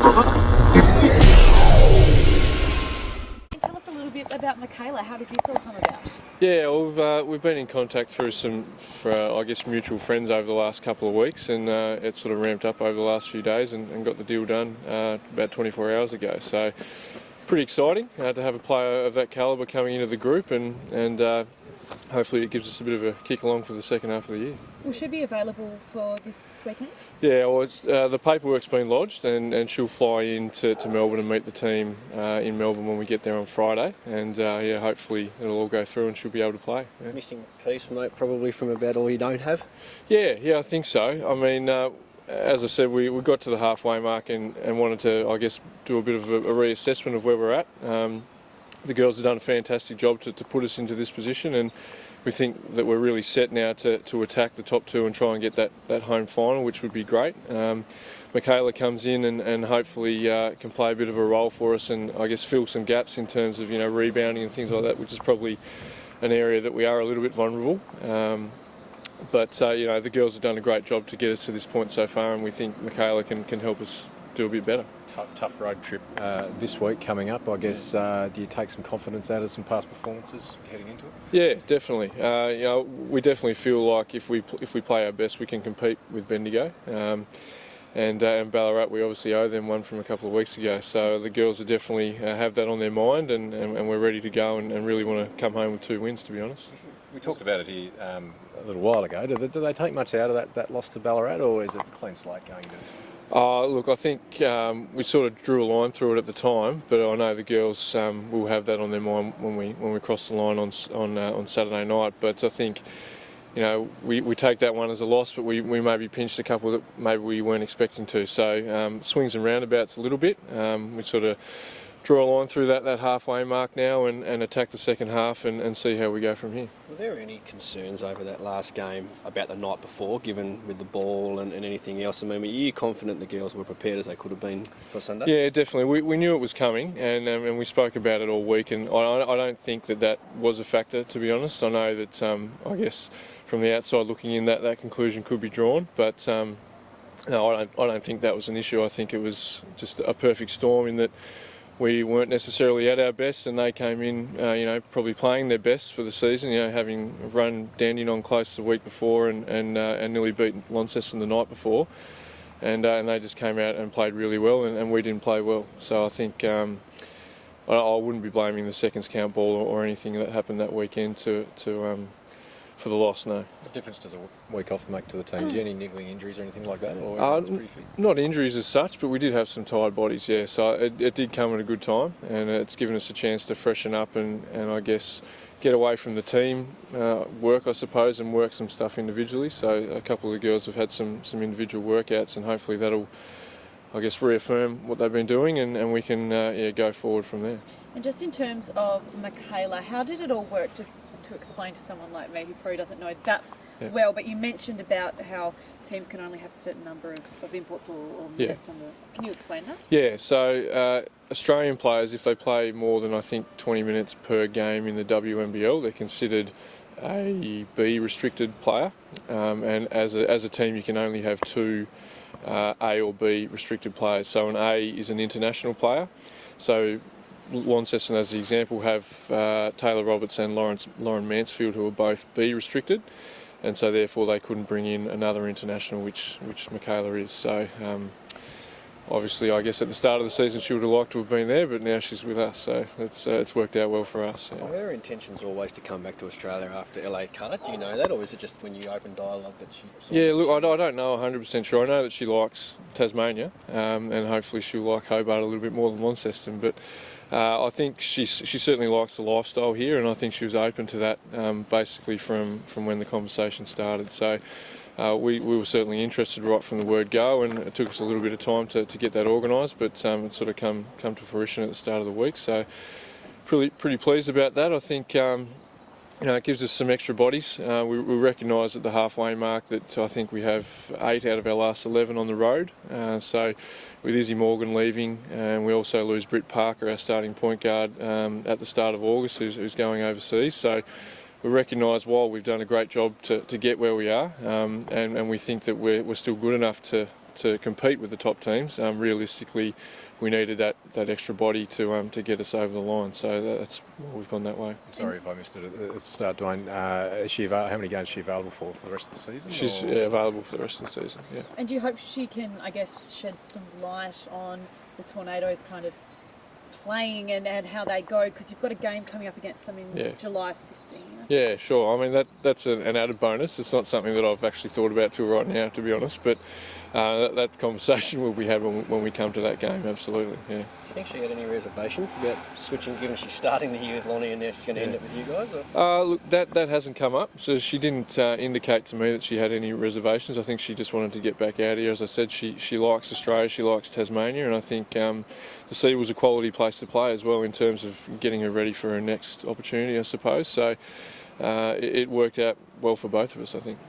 Tell us a little bit about Mikaela. How did this all come about? Yeah, we've been in contact through I guess, mutual friends over the last couple of weeks, and it sort of ramped up over the last few days and got the deal done about 24 hours ago. So pretty exciting to have a player of that calibre coming into the group, and hopefully it gives us a bit of a kick along for the second half of the year. Will she be available for this weekend? Yeah, well, the paperwork's been lodged, and she'll fly in to Melbourne and meet the team in Melbourne when we get there on Friday, and yeah, hopefully it'll all go through and she'll be able to play. Yeah. Missing piece, mate, probably from about all you don't have? Yeah, I think so. I mean, as I said, we got to the halfway mark and wanted to, I guess, do a bit of a reassessment of where we're at. The girls have done a fantastic job to put us into this position, and we think that we're really set now to attack the top two and try and get that home final, which would be great. Mikaela comes in and hopefully can play a bit of a role for us, and I guess fill some gaps in terms of rebounding and things like that, which is probably an area that we are a little bit vulnerable. But the girls have done a great job to get us to this point so far, and we think Mikaela can help us do a bit better. Tough road trip this week coming up. I guess do you take some confidence out of some past performances heading into it? Yeah, definitely. We definitely feel like if we play our best, we can compete with Bendigo. And Ballarat, we obviously owe them one from a couple of weeks ago. So the girls are definitely have that on their mind, and we're ready to go and really want to come home with 2 wins, to be honest. We talked about it here a little while ago. Do they take much out of that loss to Ballarat, or is it a clean slate going into this? Look, I think we sort of drew a line through it at the time, but I know the girls will have that on their mind when we cross the line on Saturday night. But I think we take that one as a loss, but we maybe pinched a couple that maybe we weren't expecting to. So swings and roundabouts a little bit. We sort of draw a line through that halfway mark now and attack the second half and see how we go from here. Were there any concerns over that last game about the night before, given with the ball and anything else? I mean, were you confident the girls were prepared as they could have been for Sunday? Yeah, definitely. We knew it was coming, and we spoke about it all week, and I don't think that was a factor, to be honest. I know that, I guess, from the outside looking in, that conclusion could be drawn, but no, I don't think that was an issue. I think it was just a perfect storm in that we weren't necessarily at our best, and they came in, probably playing their best for the season. Having run Dandenong close the week before and nearly beaten Launceston the night before, and they just came out and played really well, and we didn't play well. So I think I wouldn't be blaming the seconds count ball or anything that happened that weekend for the loss. No. What difference does a week off make to the team? Do you have any niggling injuries or anything like that? Or not injuries as such, but we did have some tired bodies, yeah. So it did come at a good time, and it's given us a chance to freshen up and I guess get away from the team work, I suppose, and work some stuff individually. So a couple of the girls have had some individual workouts, and hopefully that'll, I guess, reaffirm what they've been doing, and we can go forward from there. And just in terms of Mikaela, how did it all work? Just to explain to someone like me who probably doesn't know that well, but you mentioned about how teams can only have a certain number of inputs or minutes on the... Can you explain that? Yeah, so Australian players, if they play more than, I think, 20 minutes per game in the WNBL, they're considered a B restricted player, and as a team you can only have 2 A or B restricted players. So an A is an international player. So Launceston, as the example, have Taylor Roberts and Lauren Mansfield, who are both B restricted, and so therefore they couldn't bring in another international, which Mikaela is. So obviously, I guess at the start of the season she would have liked to have been there, but now she's with us, so it's worked out well for us. Yeah. Are her intentions always to come back to Australia after LA cut? Do you know that, or is it just when you open dialogue that she... Yeah, look, I don't know 100% sure. I know that she likes Tasmania, and hopefully she'll like Hobart a little bit more than Launceston, but I think she certainly likes the lifestyle here, and I think she was open to that basically from when the conversation started. So we were certainly interested right from the word go, and it took us a little bit of time to get that organised, but it's sort of come to fruition at the start of the week. So pretty pleased about that. I think it gives us some extra bodies. We recognise at the halfway mark that I think we have 8 out of our last 11 on the road. So with Izzy Morgan leaving, and we also lose Britt Parker, our starting point guard, at the start of August, who's going overseas. So we recognise while we've done a great job to get where we are, and we think that we're still good enough to to compete with the top teams. Realistically, we needed that extra body to get us over the line. So that's why we've gone that way. Sorry if I missed it at the start, Dwayne. How many games is she available for the rest of the season? She's available for the rest of the season, yeah. And do you hope she can, I guess, shed some light on the Tornadoes kind of playing and how they go? Because you've got a game coming up against them in July 15. Yeah, sure. I mean, that's an added bonus. It's not something that I've actually thought about till right now, to be honest. But that conversation will be had when we come to that game, absolutely, yeah. Do you think she had any reservations about switching, given she's starting the year with Lonnie and now she's going to end up with you guys? Or? Look, that hasn't come up. So she didn't indicate to me that she had any reservations. I think she just wanted to get back out here. As I said, she likes Australia, she likes Tasmania, and I think the sea was a quality place to play as well in terms of getting her ready for her next opportunity, I suppose. So it worked out well for both of us, I think.